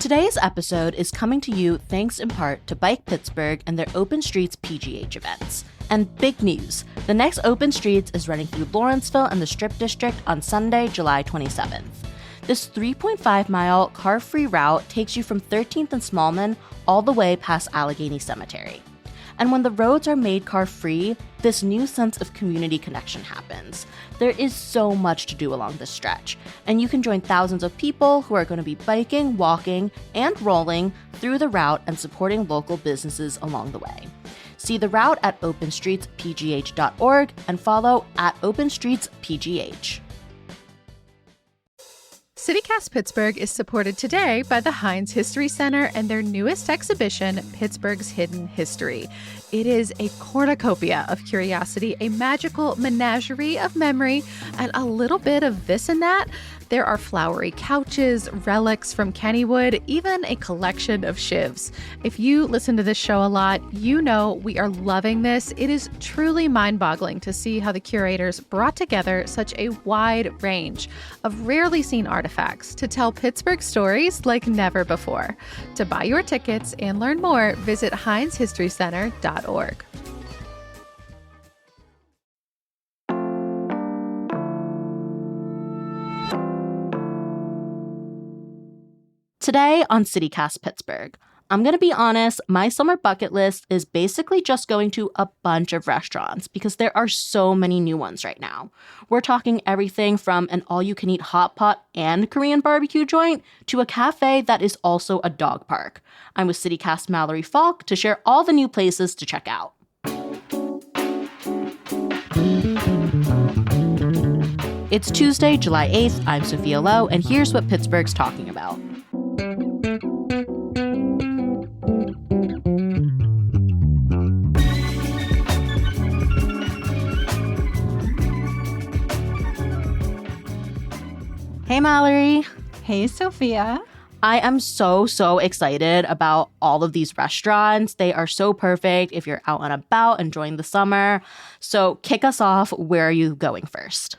Today's episode is coming to you thanks in part to Bike Pittsburgh and their Open Streets PGH events. And big news, the next Open Streets is running through Lawrenceville and the Strip District on Sunday, July 27th. This 3.5-mile car-free route takes you from 13th and Smallman all the way past Allegheny Cemetery. And when the roads are made car-free, this new sense of community connection happens. There is so much to do along this stretch, and you can join thousands of people who are going to be biking, walking, and rolling through the route and supporting local businesses along the way. See the route at openstreetspgh.org and follow at openstreetspgh. CityCast Pittsburgh is supported today by the Heinz History Center and their newest exhibition, Pittsburgh's Hidden History. It is a cornucopia of curiosity, a magical menagerie of memory, and a little bit of this and that. There are flowery couches, relics from Kennywood, even a collection of shivs. If you listen to this show a lot, you know we are loving this. It is truly mind-boggling to see how the curators brought together such a wide range of rarely seen artifacts to tell Pittsburgh stories like never before. To buy your tickets and learn more, visit HeinzHistoryCenter.org. Today on CityCast Pittsburgh, I'm going to be honest, my summer bucket list is basically just going to a bunch of restaurants because there are so many new ones right now. We're talking everything from an all-you-can-eat hot pot and Korean barbecue joint to a cafe that is also a dog park. I'm with CityCast Mallory Falk to share all the new places to check out. It's Tuesday, July 8th. I'm Sophia Lowe, and here's what Pittsburgh's talking about. Hey, Mallory. Hey, Sophia. I am so excited about all of these restaurants. They are so perfect if you're out and about enjoying the summer. So kick us off. Where are you going first?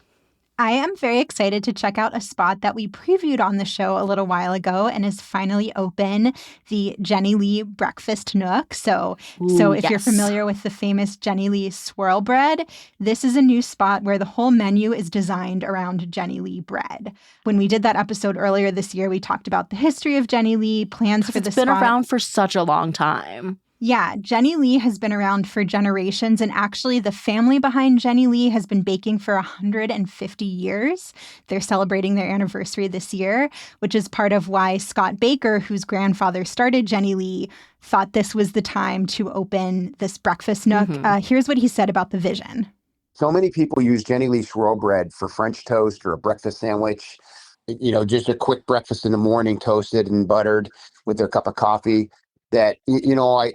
I am very excited to check out a spot that we previewed on the show a little while ago and is finally open, the Jenny Lee Breakfast Nook. So if you're familiar with the famous Jenny Lee swirl bread, this is a new spot where the whole menu is designed around Jenny Lee bread. When we did that episode earlier this year, we talked about the history of Jenny Lee, plans for the spot. It's been around for such a long time. Yeah, Jenny Lee has been around for generations, and actually the family behind Jenny Lee has been baking for 150 years. They're celebrating their anniversary this year, which is part of why Scott Baker, whose grandfather started Jenny Lee, thought this was the time to open this breakfast nook. Here's what he said about the vision. So many people use Jenny Lee swirl bread for French toast or a breakfast sandwich. You know, just a quick breakfast in the morning, toasted and buttered with their cup of coffee. That, you know,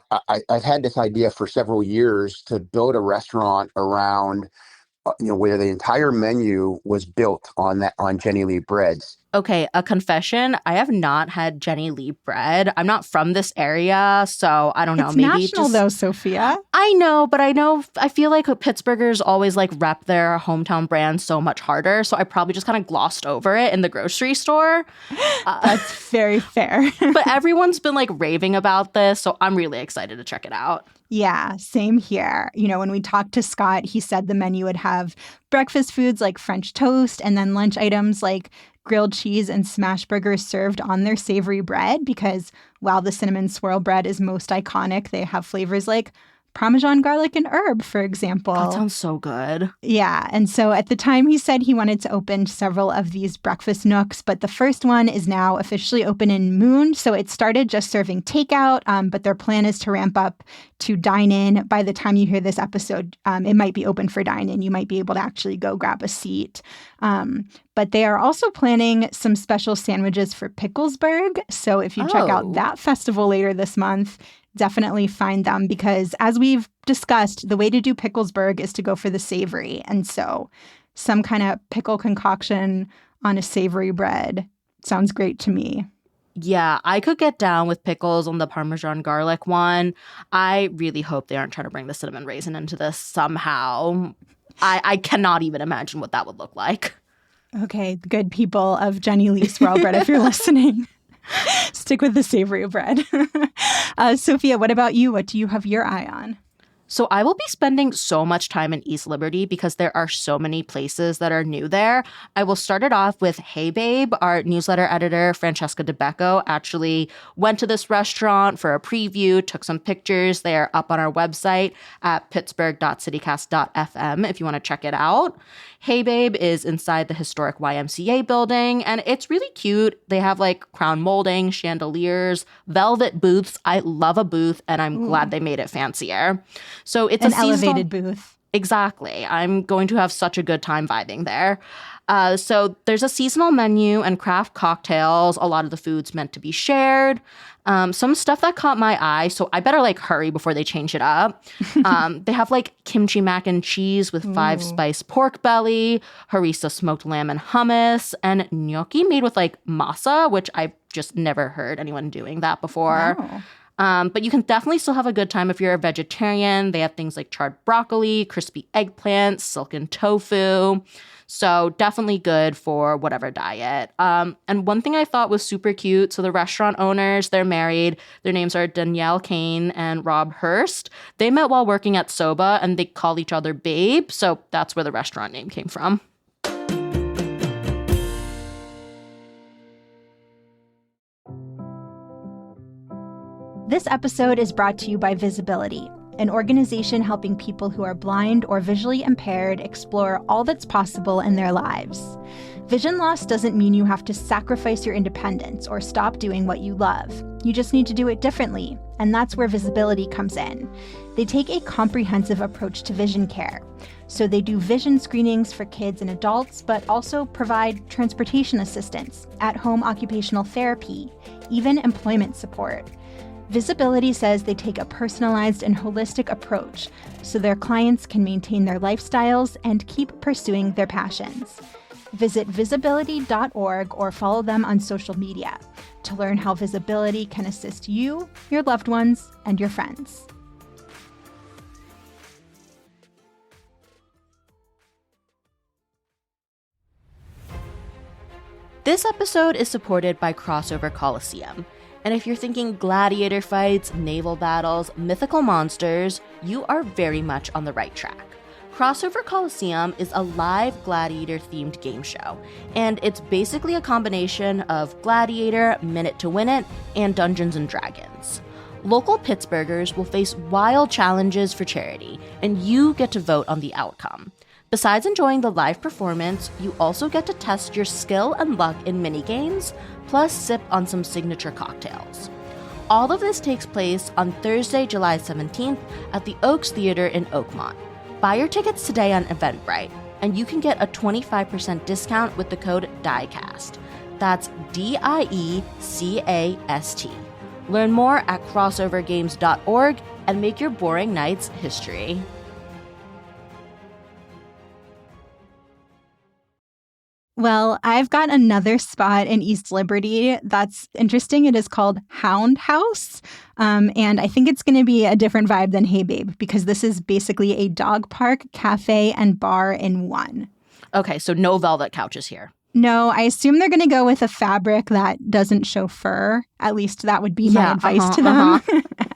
I've had this idea for several years to build a restaurant around, where the entire menu was built on Jenny Lee breads. Okay, a confession. I have not had Jenny Lee bread. I'm not from this area, so I don't know. It's maybe national though, Sophia. I know, but I feel like Pittsburghers always rep their hometown brand so much harder, so I probably just kind of glossed over it in the grocery store. That's very fair. But everyone's been raving about this, so I'm really excited to check it out. Yeah, same here. You know, when we talked to Scott, he said the menu would have breakfast foods like French toast and then lunch items like grilled cheese and smash burgers served on their savory bread because while the cinnamon swirl bread is most iconic, they have flavors like Parmesan garlic and herb, for example. That sounds so good. Yeah. And so at the time, he said he wanted to open several of these breakfast nooks, but the first one is now officially open in Moon. So it started just serving takeout, but their plan is to ramp up to dine-in. By the time you hear this episode, it might be open for dine-in. You might be able to actually go grab a seat. But they are also planning some special sandwiches for Picklesburgh. So if you check out that festival later this month, definitely find them because as we've discussed, the way to do Picklesburgh is to go for the savory. And so some kind of pickle concoction on a savory bread sounds great to me. Yeah, I could get down with pickles on the Parmesan garlic one. I really hope they aren't trying to bring the cinnamon raisin into this somehow. I cannot even imagine what that would look like. Okay, good people of Jenny Lee swirl bread, if you're listening. Stick with the savory bread. Sophia, what about you? What do you have your eye on? So I will be spending so much time in East Liberty because there are so many places that are new there. I will start it off with Hey Babe. Our newsletter editor, Francesca DeBecco, actually went to this restaurant for a preview, took some pictures. They are up on our website at pittsburgh.citycast.fm if you want to check it out. Hey Babe is inside the historic YMCA building, and it's really cute. They have like crown molding, chandeliers, velvet booths. I love a booth, and I'm glad they made it fancier. So it's an a seasonal elevated booth. Exactly. I'm going to have such a good time vibing there. So there's a seasonal menu and craft cocktails. A lot of the food's meant to be shared. Some stuff that caught my eye, so I better like hurry before they change it up. They have like kimchi mac and cheese with 5-spice pork belly, harissa smoked lamb and hummus, and gnocchi made with like masa, which I've just never heard anyone doing that before. Wow. But you can definitely still have a good time if you're a vegetarian. They have things like charred broccoli, crispy eggplants, silken tofu. So definitely good for whatever diet. And one thing I thought was super cute, so the restaurant owners, they're married. Their names are Danielle Kane and Rob Hurst. They met while working at Soba, and they call each other Babe. So that's where the restaurant name came from. This episode is brought to you by Visibility, an organization helping people who are blind or visually impaired explore all that's possible in their lives. Vision loss doesn't mean you have to sacrifice your independence or stop doing what you love. You just need to do it differently, and that's where Visibility comes in. They take a comprehensive approach to vision care. So they do vision screenings for kids and adults, but also provide transportation assistance, at-home occupational therapy, even employment support. Visibility says they take a personalized and holistic approach so their clients can maintain their lifestyles and keep pursuing their passions. Visit visibility.org or follow them on social media to learn how Visibility can assist you, your loved ones, and your friends. This episode is supported by Crossover Coliseum. And if you're thinking gladiator fights, naval battles, mythical monsters, you are very much on the right track. Crossover Coliseum is a live gladiator-themed game show, and it's basically a combination of Gladiator, Minute to Win It, and Dungeons & Dragons. Local Pittsburghers will face wild challenges for charity, and you get to vote on the outcome. Besides enjoying the live performance, you also get to test your skill and luck in mini-games, plus sip on some signature cocktails. All of this takes place on Thursday, July 17th at the Oaks Theater in Oakmont. Buy your tickets today on Eventbrite, and you can get a 25% discount with the code DIECAST. That's DIECAST. Learn more at crossovergames.org and make your boring nights history. Well, I've got another spot in East Liberty that's interesting. It is called Hound House. And I think it's going to be a different vibe than Hey Babe, because this is basically a dog park, cafe, and bar in one. Okay, so no velvet couches here. No, I assume they're going to go with a fabric that doesn't show fur. At least that would be my advice to them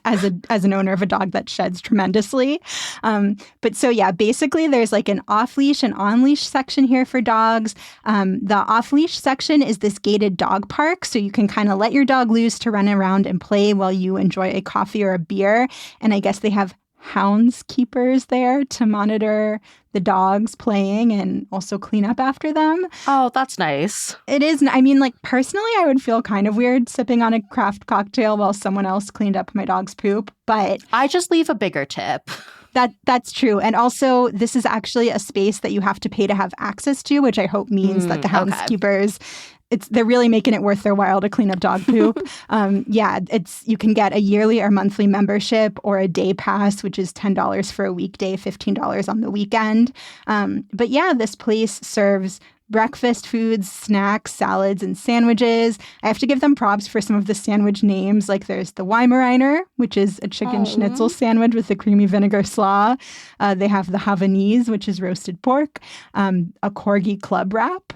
as an owner of a dog that sheds tremendously. But so yeah, basically there's like an off-leash and on-leash section here for dogs. The off-leash section is this gated dog park, so you can kind of let your dog loose to run around and play while you enjoy a coffee or a beer. And I guess they have houndskeepers there to monitor the dogs playing and also clean up after them. Oh, that's nice. It is. I mean, like, personally, I would feel kind of weird sipping on a craft cocktail while someone else cleaned up my dog's poop, but I just leave a bigger tip. That's true. And also, this is actually a space that you have to pay to have access to, which I hope means that the houndskeepers, they're really making it worth their while to clean up dog poop. You can get a yearly or monthly membership or a day pass, which is $10 for a weekday, $15 on the weekend. But yeah, this place serves breakfast foods, snacks, salads, and sandwiches. I have to give them props for some of the sandwich names. Like there's the Weimaraner, which is a chicken schnitzel sandwich with the creamy vinegar slaw. They have the Havanese, which is roasted pork, a corgi club wrap.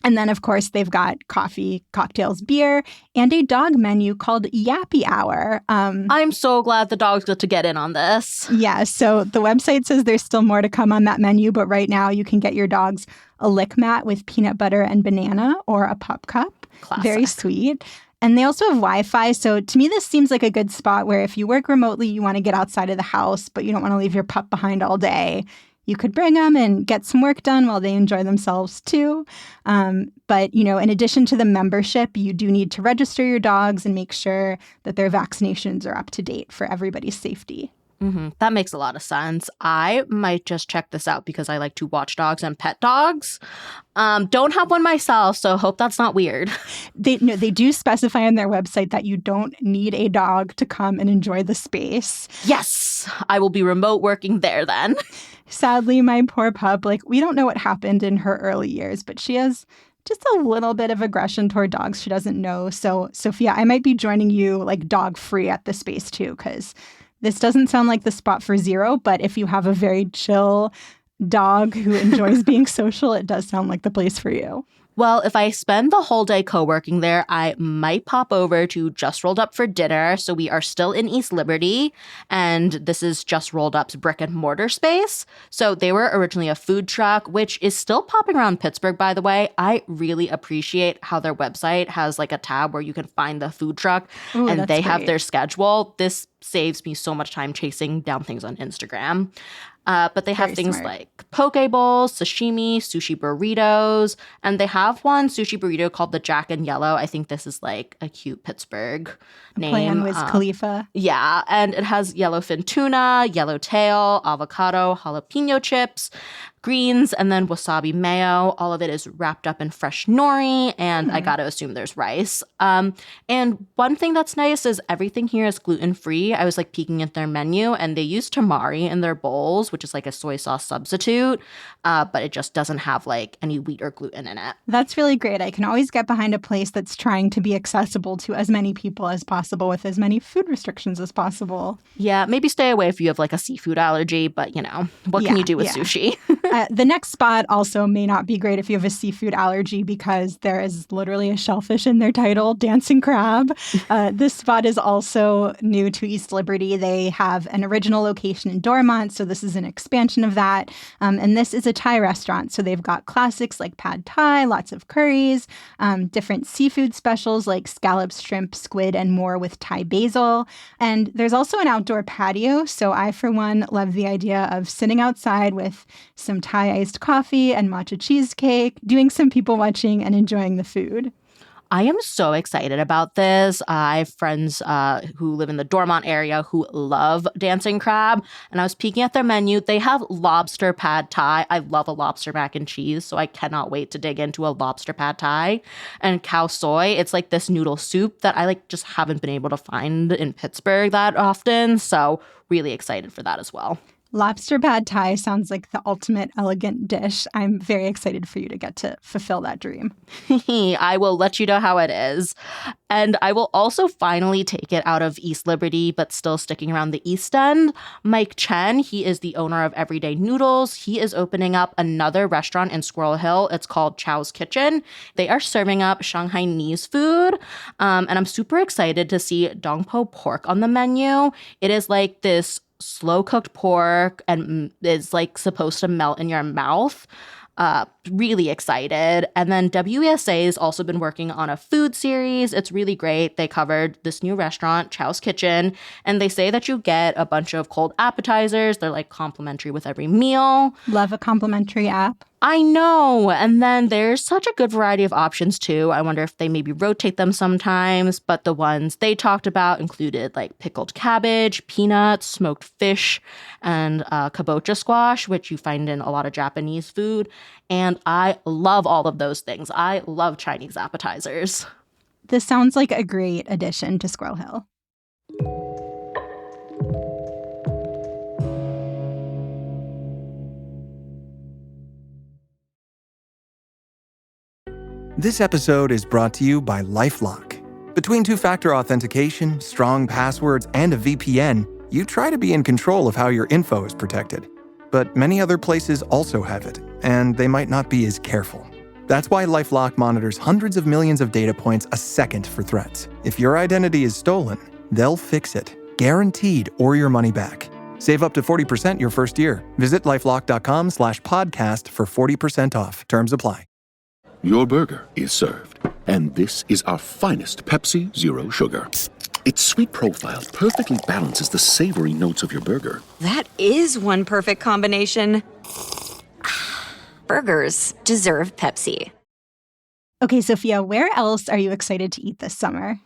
And then, of course, they've got coffee, cocktails, beer, and a dog menu called Yappy Hour. I'm so glad the dogs got to get in on this. Yeah, so the website says there's still more to come on that menu, but right now you can get your dogs a lick mat with peanut butter and banana or a pup cup. Classic. Very sweet. And they also have Wi-Fi. So to me, this seems like a good spot where if you work remotely, you want to get outside of the house, but you don't want to leave your pup behind all day. You could bring them and get some work done while they enjoy themselves too. But, in addition to the membership, you do need to register your dogs and make sure that their vaccinations are up to date for everybody's safety. Mm-hmm. That makes a lot of sense. I might just check this out because I like to watch dogs and pet dogs. Don't have one myself, so hope that's not weird. They do specify on their website that you don't need a dog to come and enjoy the space. Yes, I will be remote working there then. Sadly, my poor pup, we don't know what happened in her early years, but she has just a little bit of aggression toward dogs she doesn't know. So, Sophia, I might be joining you dog-free at the space too, because this doesn't sound like the spot for Zero, but if you have a very chill dog who enjoys being social, it does sound like the place for you. Well, if I spend the whole day co-working there, I might pop over to Just Rolled Up for dinner. So we are still in East Liberty, and this is Just Rolled Up's brick and mortar space. So they were originally a food truck, which is still popping around Pittsburgh, by the way. I really appreciate how their website has a tab where you can find the food truck. Ooh, and they have great. their schedule. This saves me so much time chasing down things on Instagram. But they have Very things smart. like poke bowls, sashimi, sushi burritos, and they have one sushi burrito called the Jack and Yellow. I think this is a cute Pittsburgh name. Play on Wiz Khalifa. Yeah, and it has yellowfin tuna, yellowtail, avocado, jalapeno chips, greens, and then wasabi mayo. All of it is wrapped up in fresh nori, and I gotta assume there's rice. And one thing that's nice is everything here is gluten-free. I was peeking at their menu, and they use tamari in their bowls, which is a soy sauce substitute, but it just doesn't have any wheat or gluten in it. That's really great. I can always get behind a place that's trying to be accessible to as many people as possible with as many food restrictions as possible. Yeah, maybe stay away if you have a seafood allergy, but what can you do with sushi? The next spot also may not be great if you have a seafood allergy because there is literally a shellfish in their title, dancing crab. This spot is also new to East Liberty. They have an original location in Dormont, so this is an expansion of that. And this is a Thai restaurant, so they've got classics like pad Thai, lots of curries, different seafood specials like scallops, shrimp, squid, and more with Thai basil. And there's also an outdoor patio, so I, for one, love the idea of sitting outside with some Thai iced coffee and matcha cheesecake, doing some people watching and enjoying the food. I am so excited about this. I have friends who live in the Dormont area who love dancing crab, and I was peeking at their menu. They have lobster pad Thai. I love a lobster mac and cheese, so I cannot wait to dig into a lobster pad Thai. And khao soy, it's this noodle soup that I just haven't been able to find in Pittsburgh that often, so really excited for that as well. Lobster pad Thai sounds like the ultimate elegant dish. I'm very excited for you to get to fulfill that dream. I will let you know how it is. And I will also finally take it out of East Liberty, but still sticking around the East End. Mike Chen, he is the owner of Everyday Noodles. He is opening up another restaurant in Squirrel Hill. It's called Chow's Kitchen. They are serving up Shanghainese food. And I'm super excited to see dongpo pork on the menu. It is this slow-cooked pork and is supposed to melt in your mouth. Really excited. And then WESA has also been working on a food series. It's really great. They covered this new restaurant, Chow's Kitchen, and they say that you get a bunch of cold appetizers. They're complimentary with every meal. Love a complimentary app. I know. And then there's such a good variety of options too. I wonder if they maybe rotate them sometimes, but the ones they talked about included pickled cabbage, peanuts, smoked fish, and kabocha squash, which you find in a lot of Japanese food. And I love all of those things. I love Chinese appetizers. This sounds like a great addition to Squirrel Hill. This episode is brought to you by LifeLock. Between two-factor authentication, strong passwords, and a VPN, you try to be in control of how your info is protected. But many other places also have it, and they might not be as careful. That's why LifeLock monitors hundreds of millions of data points a second for threats. If your identity is stolen, they'll fix it. Guaranteed, or your money back. Save up to 40% your first year. Visit LifeLock.com/podcast for 40% off. Terms apply. Your burger is served. And this is our finest Pepsi Zero Sugar. Its sweet profile perfectly balances the savory notes of your burger. That is one perfect combination. Burgers deserve Pepsi. Okay, Sophia, where else are you excited to eat this summer?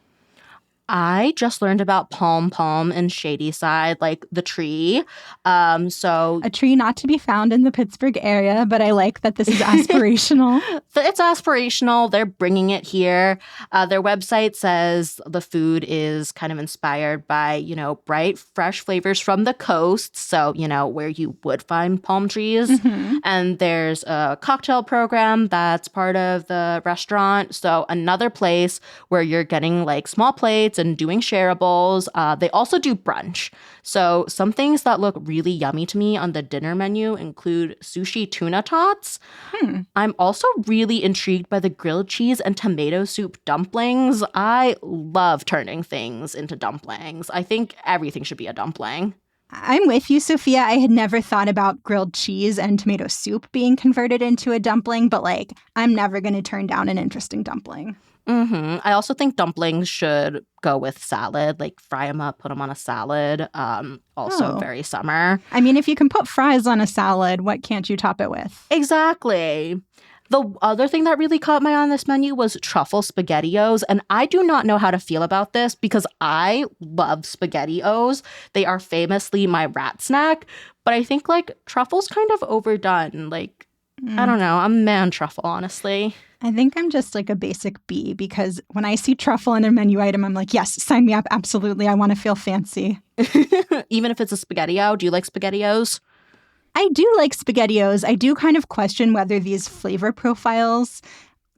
I just learned about Palm and Shadyside, like the tree. A tree not to be found in the Pittsburgh area, but I like that this is aspirational. It's aspirational. They're bringing it here. Their website says the food is kind of inspired by, bright, fresh flavors from the coast. So, where you would find palm trees. Mm-hmm. And there's a cocktail program that's part of the restaurant. So another place where you're getting like small plates and doing shareables. They also do brunch. So some things that look really yummy to me on the dinner menu include sushi tuna tots. I'm also really intrigued by the grilled cheese and tomato soup dumplings. I love turning things into dumplings. I think everything should be a dumpling. I'm with you, Sophia. I had never thought about grilled cheese and tomato soup being converted into a dumpling, but I'm never going to turn down an interesting dumpling. Mm-hmm. I also think dumplings should go with salad, like fry them up, put them on a salad. Very summer. I mean, if you can put fries on a salad, what can't you top it with? Exactly. The other thing that really caught my eye on this menu was truffle SpaghettiOs, and I do not know how to feel about this because I love SpaghettiOs. They are famously my rat snack, but I think truffle's kind of overdone. I don't know. I'm a man truffle, honestly. I think I'm just a basic B because when I see truffle in a menu item, I'm like, yes, sign me up. Absolutely. I want to feel fancy. Even if it's a SpaghettiO, do you like SpaghettiOs? I do like SpaghettiOs. I do kind of question whether these flavor profiles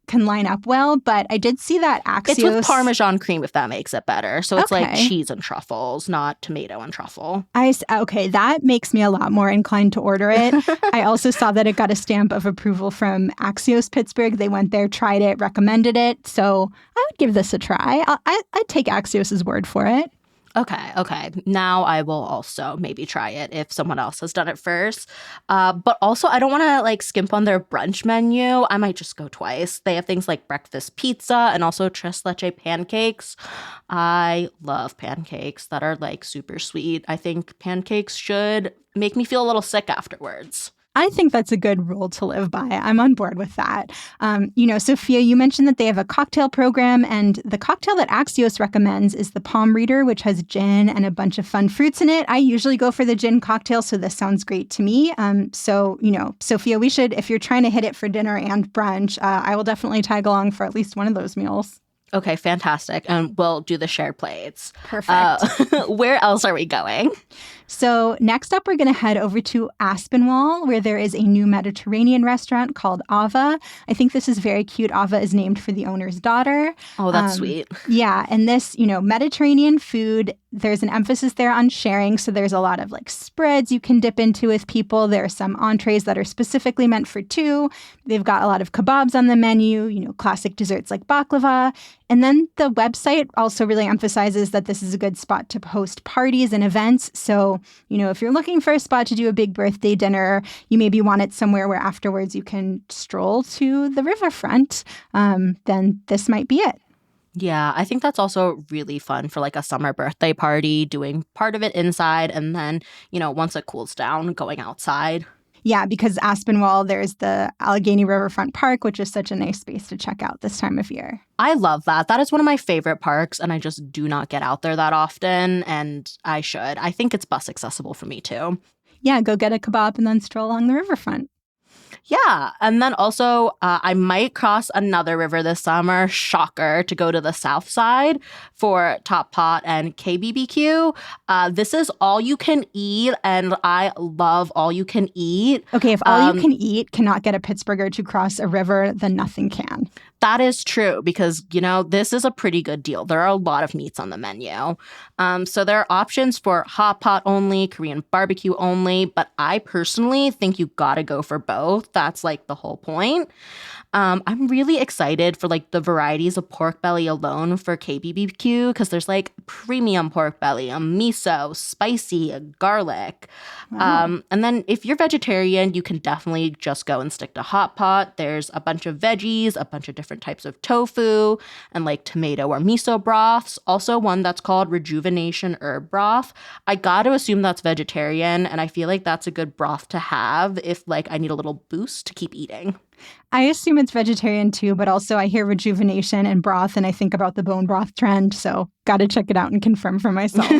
can line up well, but I did see that Axios... It's with Parmesan cream, if that makes it better. So it's okay. Cheese and truffles, not tomato and truffle. Okay, that makes me a lot more inclined to order it. I also saw that it got a stamp of approval from Axios Pittsburgh. They went there, tried it, recommended it. So I would give this a try. I'd take Axios' word for it. Okay. Now I will also maybe try it if someone else has done it first. But also, I don't want to skimp on their brunch menu. I might just go twice. They have things like breakfast pizza and also tres leche pancakes. I love pancakes that are super sweet. I think pancakes should make me feel a little sick afterwards. I think that's a good rule to live by. I'm on board with that. Sophia, you mentioned that they have a cocktail program, and the cocktail that Axios recommends is the Palm Reader, which has gin and a bunch of fun fruits in it. I usually go for the gin cocktail, so this sounds great to me. Sophia, we should, if you're trying to hit it for dinner and brunch, I will definitely tag along for at least one of those meals. Okay, fantastic. And we'll do the shared plates. Perfect. Where else are we going? So next up, we're going to head over to Aspinwall, where there is a new Mediterranean restaurant called Ava. I think this is very cute. Ava is named for the owner's daughter. Oh, that's sweet. Yeah. And this, Mediterranean food, there's an emphasis there on sharing. So there's a lot of spreads you can dip into with people. There are some entrees that are specifically meant for two. They've got a lot of kebabs on the menu, classic desserts like baklava. And then the website also really emphasizes that this is a good spot to host parties and events. So, if you're looking for a spot to do a big birthday dinner, you maybe want it somewhere where afterwards you can stroll to the riverfront, then this might be it. Yeah, I think that's also really fun for a summer birthday party, doing part of it inside and then, once it cools down, going outside. Yeah, because Aspinwall, there's the Allegheny Riverfront Park, which is such a nice space to check out this time of year. I love that. That is one of my favorite parks, and I just do not get out there that often, and I should. I think it's bus accessible for me, too. Yeah, go get a kebab and then stroll along the riverfront. Yeah, and then also I might cross another river this summer, shocker, to go to the south side for Top Pot and KBBQ. This is all you can eat, and I love all you can eat. Okay, if all you can eat cannot get a Pittsburgher to cross a river, then nothing can. That is true because, this is a pretty good deal. There are a lot of meats on the menu. So there are options for hot pot only, Korean barbecue only, but I personally think you gotta go for both. That's the whole point. I'm really excited for like the varieties of pork belly alone for KBBQ because there's like premium pork belly, miso, spicy, garlic. Wow. And then if you're vegetarian, you can definitely just go and stick to hot pot. There's a bunch of veggies, a bunch of different types of tofu, and like tomato or miso broths. Also one that's called rejuvenation herb broth. I got to assume that's vegetarian, and I feel like that's a good broth to have if like I need a little boost to keep eating. I assume it's vegetarian too, but also I hear rejuvenation and broth and I think about the bone broth trend. So got to check it out and confirm for myself.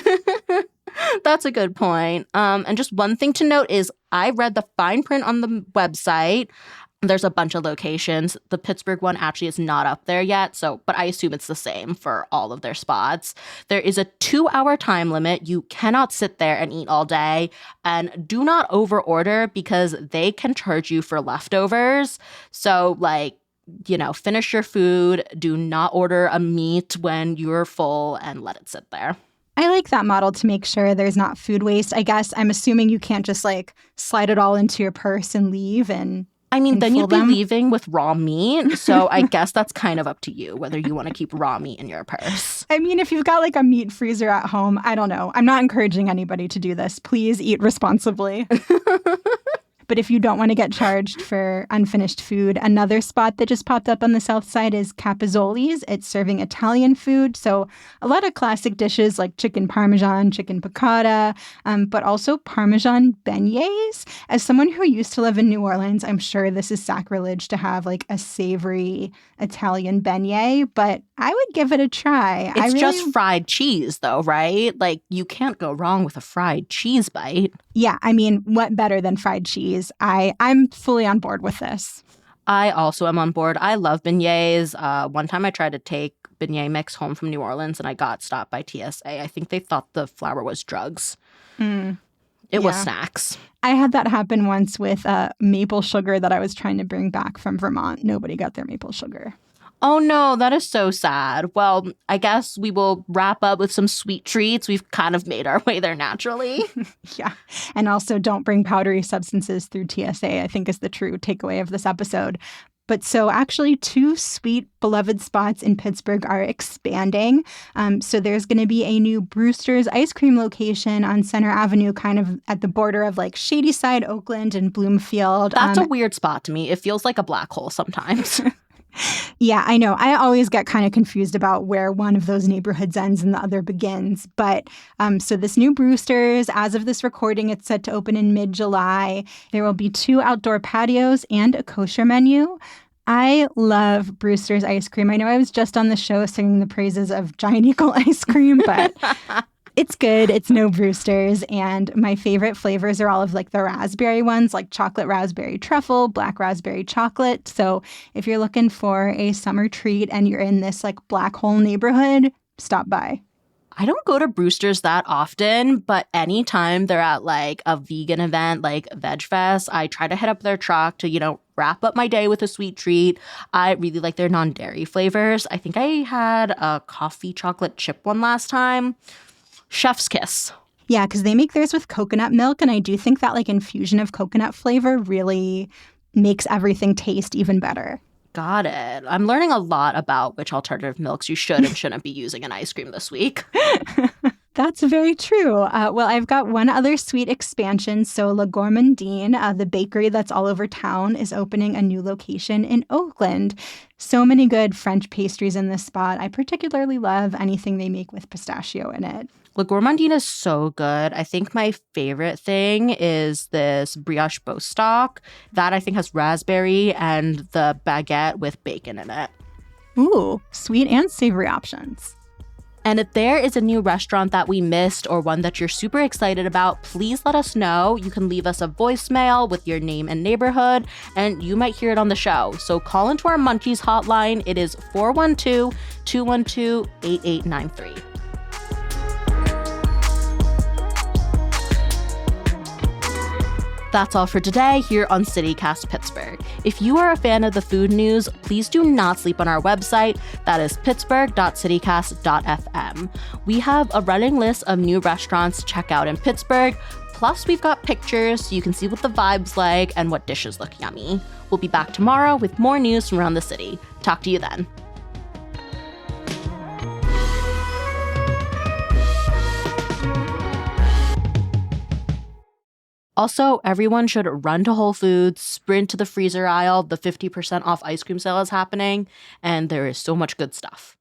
That's a good point. And just one thing to note is I read the fine print on the website. There's a bunch of locations. The Pittsburgh one actually is not up there yet, but I assume it's the same for all of their spots. There is a 2-hour time limit. You cannot sit there and eat all day. And do not overorder because they can charge you for leftovers. So, finish your food. Do not order a meat when you're full and let it sit there. I like that model to make sure there's not food waste. I guess I'm assuming you can't just slide it all into your purse and leave and then you'd be them. leaving with raw meat. So I guess that's kind of up to you, whether you want to keep raw meat in your purse. If you've got a meat freezer at home, I don't know. I'm not encouraging anybody to do this. Please eat responsibly. But if you don't want to get charged for unfinished food, another spot that just popped up on the south side is Capizzoli's. It's serving Italian food. So a lot of classic dishes like chicken parmesan, chicken piccata, but also Parmesan beignets. As someone who used to live in New Orleans, I'm sure this is sacrilege to have a savory Italian beignet, but I would give it a try. It's just fried cheese though, right? You can't go wrong with a fried cheese bite. Yeah, what better than fried cheese? I'm fully on board with this. I also am on board. I love beignets. One time I tried to take beignet mix home from New Orleans and I got stopped by TSA. I think they thought the flour was drugs. It was snacks. I had that happen once with maple sugar that I was trying to bring back from Vermont. Nobody got their maple sugar. Oh no, that is so sad. Well, I guess we will wrap up with some sweet treats. We've kind of made our way there naturally. Yeah. And also don't bring powdery substances through TSA, I think is the true takeaway of this episode. But so actually 2 sweet, beloved spots in Pittsburgh are expanding. So there's going to be a new Brewster's ice cream location on Center Avenue, kind of at the border of Shadyside, Oakland, and Bloomfield. That's a weird spot to me. It feels like a black hole sometimes. Yeah, I know. I always get kind of confused about where one of those neighborhoods ends and the other begins. But so this new Brewster's, as of this recording, it's set to open in mid-July. There will be 2 outdoor patios and a kosher menu. I love Brewster's ice cream. I know I was just on the show singing the praises of Giant Eagle ice cream, but it's good. It's no Brewster's. And my favorite flavors are all of the raspberry ones, like chocolate raspberry truffle, black raspberry chocolate. So if you're looking for a summer treat and you're in this black hole neighborhood, stop by. I don't go to Brewster's that often, but anytime they're at a vegan event like Veg Fest, I try to hit up their truck to, wrap up my day with a sweet treat. I really like their non-dairy flavors. I think I had a coffee chocolate chip one last time. Chef's kiss. Yeah, because they make theirs with coconut milk, and I do think that infusion of coconut flavor really makes everything taste even better. Got it. I'm learning a lot about which alternative milks you should and shouldn't be using in ice cream this week. That's very true. Well, I've got one other sweet expansion. So La Gourmandine, the bakery that's all over town, is opening a new location in Oakland. So many good French pastries in this spot. I particularly love anything they make with pistachio in it. La Gourmandine is so good. I think my favorite thing is this brioche Bostock. That I think has raspberry and the baguette with bacon in it. Ooh, sweet and savory options. And if there is a new restaurant that we missed or one that you're super excited about, please let us know. You can leave us a voicemail with your name and neighborhood, and you might hear it on the show. So call into our Munchies hotline. It is 412-212-8893. That's all for today here on CityCast Pittsburgh. If you are a fan of the food news, please do not sleep on our website. That is pittsburgh.citycast.fm. We have a running list of new restaurants to check out in Pittsburgh. Plus, we've got pictures so you can see what the vibe's like and what dishes look yummy. We'll be back tomorrow with more news from around the city. Talk to you then. Also, everyone should run to Whole Foods, sprint to the freezer aisle. The 50% off ice cream sale is happening, and there is so much good stuff.